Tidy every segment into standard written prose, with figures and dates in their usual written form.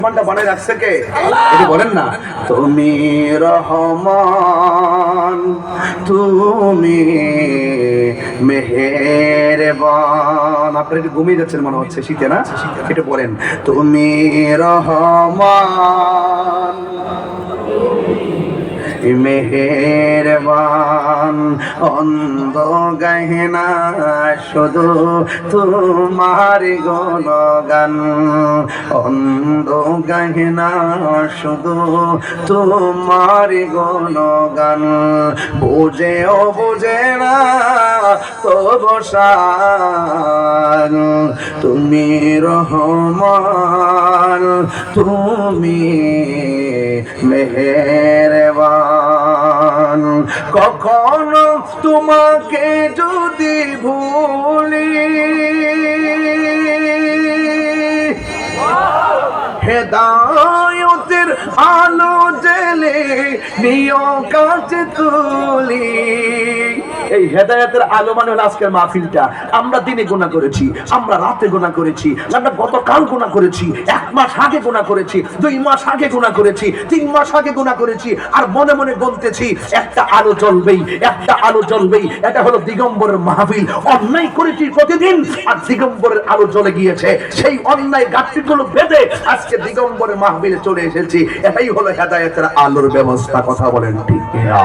মনটা বানায় রাখছে কে? এটি বলেন না, তুমি রহমান, তুমি মেহেরবান। আপনারা একটু ঘুমিয়ে যাচ্ছেন মনে হচ্ছে শীতে, না? এটা বলেন, তুমি রহমান, মেহেরবান, অন্ধ গহনা শুধু তোমার গুণগান, অন্ধ গহনা শুধু তোমার গুণগান, বুঝেও বুঝে না তবু শান, তুমি রহমান, তুমি মেহেরবান। কখনো তোমাকে যদি ভুলি, হেদায়তের আলো জেলে নিয় কাছে তুলি। এই হেদায়েতের আলো মানে হলো আজকের মাহফিলটা। আমরা দিনে গুনাহ করেছি, আমরা রাতে গুনাহ করেছি, আমরা গতকাল গুনাহ করেছি, 1 মাস আগে গুনাহ করেছি, 2 মাস আগে গুনাহ করেছি, 3 মাস আগে গুনাহ করেছি, আর মনে মনে গুনতেছি একটা আলো জ্বলবেই, একটা আলো জ্বলবেই। এটা হলো দিগম্বরের মাহফিল। অন্যায় করেছি প্রতিদিন, আর দিগম্বরের আলো জ্বলে গিয়েছে। সেই অন্যায় গাছগুলো বেঁধে আজকে দিগম্বরের মাহফিলে চলে এসেছি। এটাই হলো হেদায়েতের আলোর ব্যবস্থা। কথা বলেন ঠিক কিনা?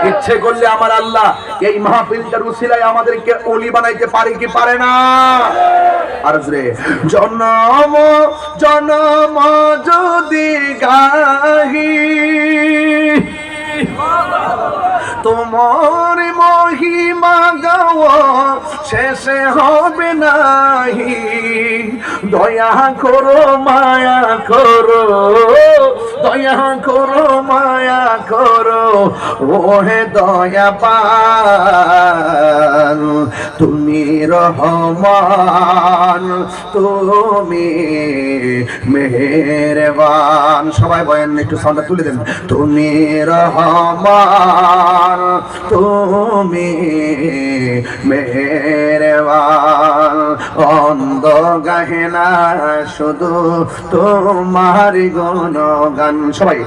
ইচ্ছে করলে আমার আল্লাহ এই মাহফিলটার উসিলায় আমাদেরকে ওলি বানাইতে পারে কি পারে না? আর জোরে, জনম জনম যদি গাহি তোমার মহিমা গাওয়া শেষে হবে নাহি, দয়া করো মায়া করো, দয়া করো মায়া করো, ওহে দয়া পান, তুমি রহমান, তুমি মেহেরবান। সবাই বলেন, একটু সাউন্ডটা তুলে দেন, তুমি রহমান, তুমি মেহেরবান, অন্ধ গহনা শুধু তোমার গুণগান। সবাই,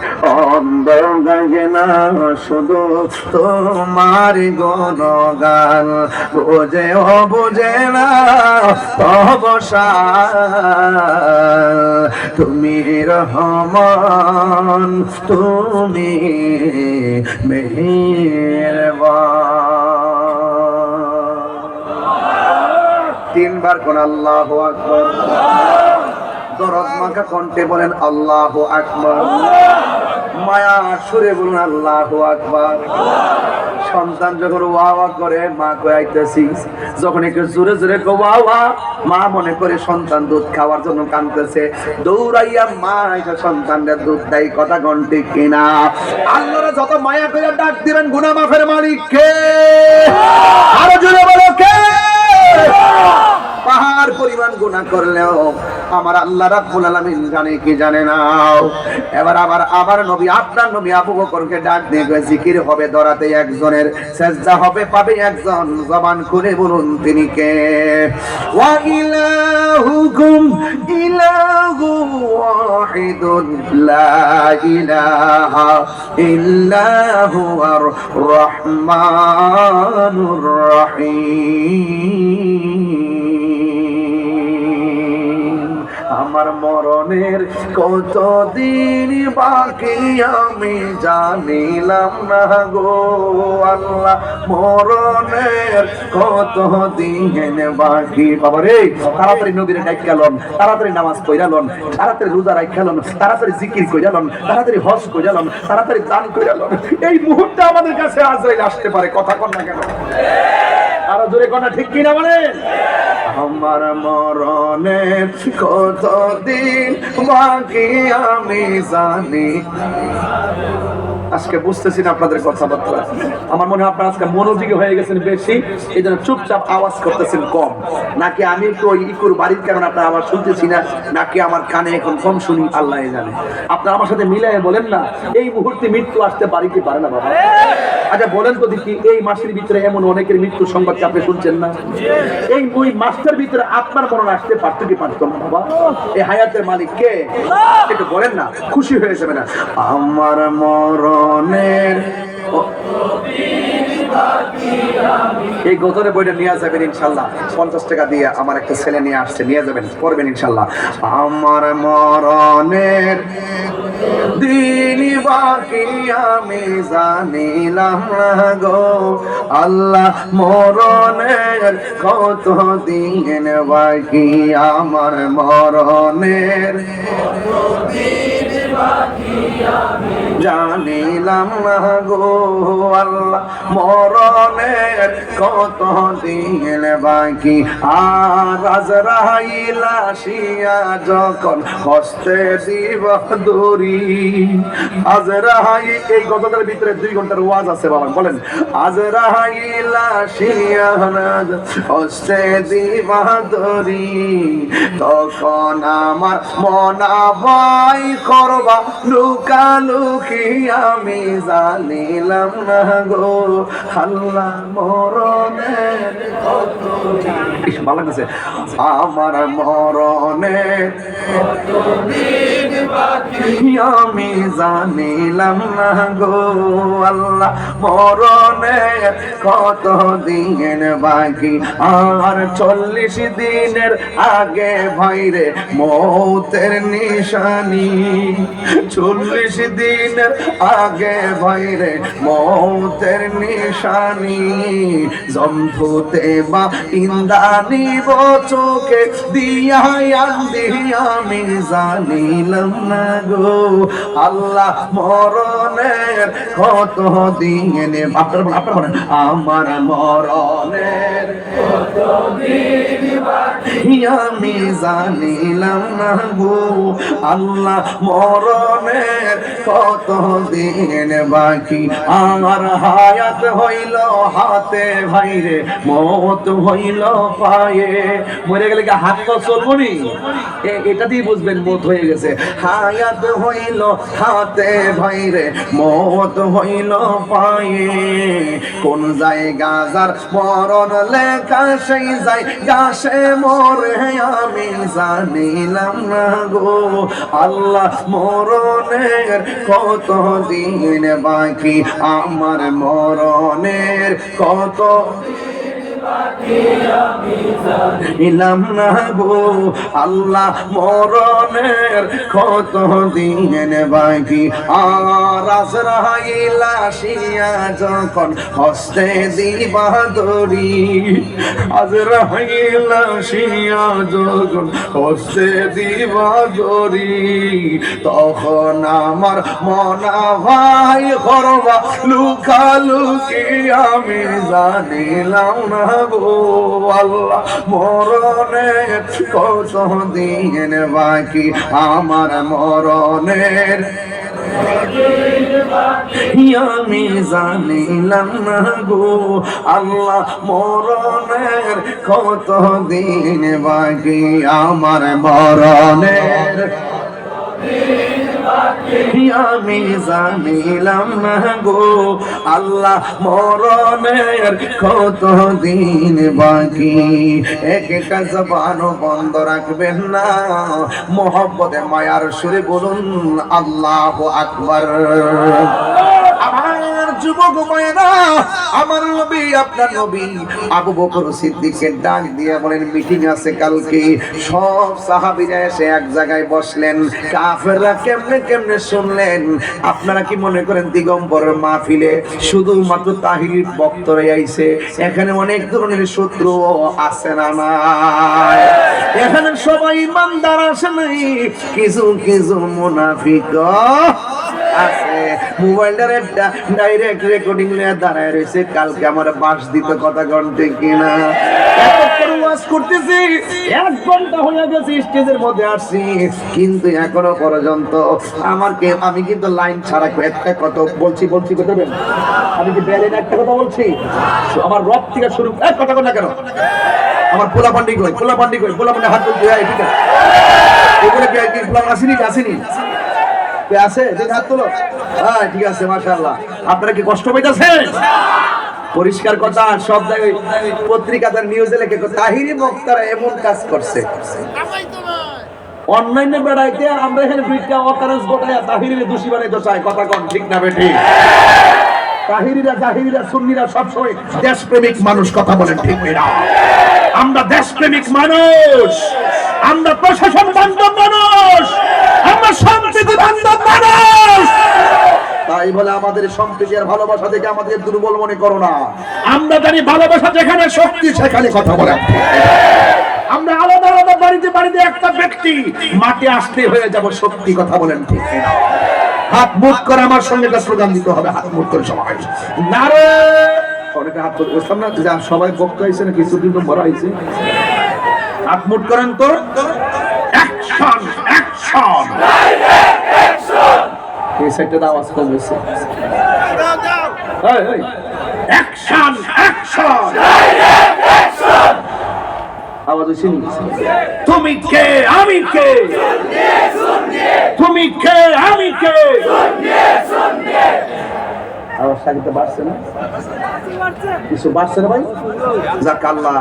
অন্ধ গহনা শুধু তোমার গুণগান, বোঝে ও বোঝে না অবসান, তুমি রহমান, তুমি মেহেরবান। 3 বার কোন আল্লাহু আকবার। দরদ মাখা কণ্ঠে বলেন আল্লাহু আকবার। মায়া সুরে বলুন আল্লাহু আকবার। সন্তান যখন ওয়া ওয়া করে মা কইতেছি, যখন একটু জোরে জোরে ওয়া ওয়া, মা মনে করে সন্তান দুধ খাওয়ার জন্য কাঁদতেছে, দৌড়াইয়া মা এসে সন্তানদের দুধ দেয়। কথা গন্টি কিনা? আল্লাহরে যত মায়া করে ডাক দিবেন, গুনাহ মাফের মালিক কে? আরো জোরে বলো কে? পাহাড় পরিমাণ গুনাহ করলেও আমার আল্লাহ রাব্বুল আলামিন জানে কি জানে না। এবার আবার নবী, আপনার নবী আবু বকরকে ডাক দিয়ে কয়, জিকির হবে দরাতে একজনের, সেজদা হবে পাবে একজন। জবান খুলে বলুন তিনি কে? ওয়া ইলাহুকুম ইলাহু ওয়াহিদুন লা ইলাহা ইল্লা হুয়ার রহমানুর রহিম। আমার মরণের কতদিন বাকি আমি জানিলাম না গো আল্লাহ, মরণের কতদিন বাকি। বাবা রে, তাড়াতাড়ি নবীরে ডাইকালন, তাড়াতাড়ি নামাজ পড়ালন, তাড়াতাড়ি রোজা রাখালন, তাড়াতাড়ি জিকির কইরালন, তাড়াতাড়ি হজ কইরালন, তাড়াতাড়ি দান কইরালন। এই মুহূর্তে আমাদের কাছে আজরাইল আসতে পারে। কথা কন না কেন? আরো জোরে কন না, ঠিক কিনা বলেন? আমার মরণের কতদিন বাকি আমি জানি আজকে বুঝতেছি না আপনাদের কথাবার্তা। আমার মনে হয় আপনারা আজকে মনোযোগী হয়ে গেছেন বেশি, এই জন্য চুপচাপ আওয়াজ করতেছেন কম। নাকি আমি একটু ওই ইকুর বাড়ির কারণে আপনার আওয়াজ শুনতেছি না, নাকি আমার কানে এখন কম শুনি, আল্লাহ জানে। আপনারা আমার সাথে মিলাই বলেন না, এই মুহূর্তে মৃত্যু আসতে পারে কি পারে না বাবা? আচ্ছা বলেন তো দেখি, এই মাসের ভিতরে এমন অনেকের মৃত্যুর সংবাদ আপনি শুনছেন না? এই দুই মাসের ভিতরে আপনার মরণ আসতে পারতো কি পারতো না বাবা? এই হায়াতের মালিক কে? একটু বলেন না, খুশি হয়ে যাবে না। আমার মরণের এই গজলের বইটা নিয়ে যাবেন ইনশাল্লাহ, 50 টাকা দিয়ে আমার একটা ছেলে নিয়ে আসছে, নিয়ে যাবেন, পড়বেন ইনশাল্লাহ। আমার মরণের দিন বাকি আমি জানিলাম না গো আল্লাহ, মরণের কত দিন বাকি, আমার মরণের জানিলাম না গো আল্লাহ, মরণের কত দিন বাকি। আর আজরাইল আসিয়া যখন হস্তে দিব দড়ি, আজরাইল, এই গজলের ভিতরে 2 ঘন্টার ওয়াজ আছে বাবা, বলেন। আজরাইল আসিয়া হস্তে দিব দড়ি, তখন আমার মনা ভয় করবা লুকালুকি আমি জানিলাম না গো আল্লাহ, মরণের ভালো লাগছে। আমার মরণের আমি জানিলাম না গো আল্লাহ, মরণের কত দিন বাকি। আর 40 দিনের আগে ভাইরে মৌতের নিশানি, 40 দিনের আগে ভাইরে মৌতের নিশানি, জম্ভুতে বা ইন্দানি চোখে দিয়া আমি জানিলাম না গো আল্লাহ, মরণের কত দিন। আপনার বলেন, আমার মরণের কত দিন আমি জানিলাম না গো আল্লাহ, মরণের কত দিন বাকি। আমার হায়াত হইল হাতে ভাইরে, মত হইল পায়ে। মরে গেলে কি হাত তো চলবো নি? এটা দিয়ে বুঝবেন মত হয়ে গেছে। হায়াত হইল হাতে ভাইরে, মত হইল পায়ে। কোন জায়গা যার মরণ লেখা, সেই জায়গা সে মরে আমি জানিলাম না গো আল্লাহ, মরণের কত দিন বাকি, আমার মরণের কত জানিলাম না গো আল্লাহ, মরণের কত দিন বাকি। আর আজরাইল আসিয়া যখন হস্তে দিবা দড়ি, আজরাইল আসিয়া যখন হস্তে দিবা দড়ি, তখন আমার মনা ভাই করবা লুকালুকি আমি জানিলাম না গো আল্লাহ, মরণের কত দিন বাকি, আমার মরণের আমি জানিলাম না গো আল্লাহ, মরণের কত দিন বাকি, আমার মরণের আমি জানিলাম না গো আল্লাহ, মরণের কত দিন বাকি। একটা জবান বন্ধ রাখবেন না, মোহব্বতে মায়ার সুরে বলুন আল্লাহু আকবার। আমার যুবক মায়েরা, আমার নবী, আপনার নবী আবু বকর সিদ্দিককে ডাক দিয়ে বলেন, মিটিং আছে কালকে। সব সাহাবীরা এসে এক জায়গায় বসলেন। কাফেররা কেমনে কেমনে শুনলেন? আপনারা কি মনে করেন দিগম্বর মাহফিলে শুধুমাত্র তাহির বক্তরা আইছে? এখানে অনেক ধরনের শত্রু আছে না নাই? এখানে সবাই ইমানদার আসে নাই, কিছু কিছু মুনাফিক আছে মোবাইলটার একটা ডাইরেক্ট রেকর্ডিং নিয়ে দাঁড়ায় রয়েছে, কালকে আমার বাস দিত কথা ঘন্টে কিনা। এতক্ষণ ওয়াজ করতেছি, 1 ঘন্টা হয়ে গেছে স্টেজের মধ্যে আসছি, কিন্তু এখনো পর্যন্ত আমি কিন্তু লাইন ছাড়া একটা কথা বলছি কথা বলেন, আমি কি বেলেন একটা কথা বলছি, আমার রব থেকে শুরু এক কথা না কেন, আমার পোলা পান্ডি কই হাত তুলতে হয়, ঠিক আছে এগুলো কি পোলা আসেনি আছে, দেখে হাত তোলো। হ্যাঁ ঠিক আছে, মাশাআল্লাহ। আপনারা কি কষ্ট পাইতেছেন? পরিষ্কার কথা, সব জায়গায় পত্রিকাতে নিউজে লেখে তাহিরি মুক্তারা এমন কাজ করছে, অনলাইনে বেড়াইতে আমরা এখানে দুইটা অকারেন্স ঘটায় তাহিরিরে দোষী বানাইতে চাই, কথা কোন ঠিক না বেঠি? তাহিরিরা সুন্নিরা সবসময় দেশপ্রেমিক মানুষ, কথা বলেন ঠিক না? আমরা দেশপ্রেমিক মানুষ, আমরা প্রশাসন বান্ধব মানুষ, আমরা সম্প্রীতি বান্ধব মানুষ। তাই বলে আমাদের সম্প্রীতি আর ভালোবাসা থেকে আমাদের দুর্বল মনে করো না। আমরা জানি ভালোবাসা যেখানে শক্তি সেখানে, কথা বলেন। আমরা আলাদা আলাদা বাড়িতে একটা ব্যক্তি, মাটি আসতে হয়ে যাব শক্তি, কথা বলেন ঠিক না? হাত মুখ করে আমার সঙ্গে একটা স্লোগান দিতে হবে, হাত মুখ করে সবাই নারে, অনেকে হাত করে বসতাম না, সবাই বক্তা হয়েছে না কিছুদিন তো বড় হয়েছে, হাত মুখ করেন তো, অ্যাকশন অ্যাকশন, এই সাইডটা আওয়াজ কম হয়েছে, অ্যাকশন অ্যাকশন, আওয়াজ হয়েছে। তুমি কে আমি কে, তুমি কে আমি কে, আওয়াজটা কিন্তু বাড়ছে না, কিছু বাড়ছে না ভাই? যাক আল্লাহ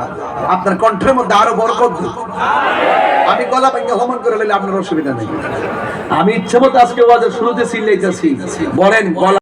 আপনার কণ্ঠের মধ্যে আরো বরকত। আমি গলা ভেঙে হোমন করে নিলে আপনার অসুবিধা নেই। আমি ইচ্ছে মতো আজকে ওয়াজের শুরুতে চিল্লাইতেছি, বলেন গলা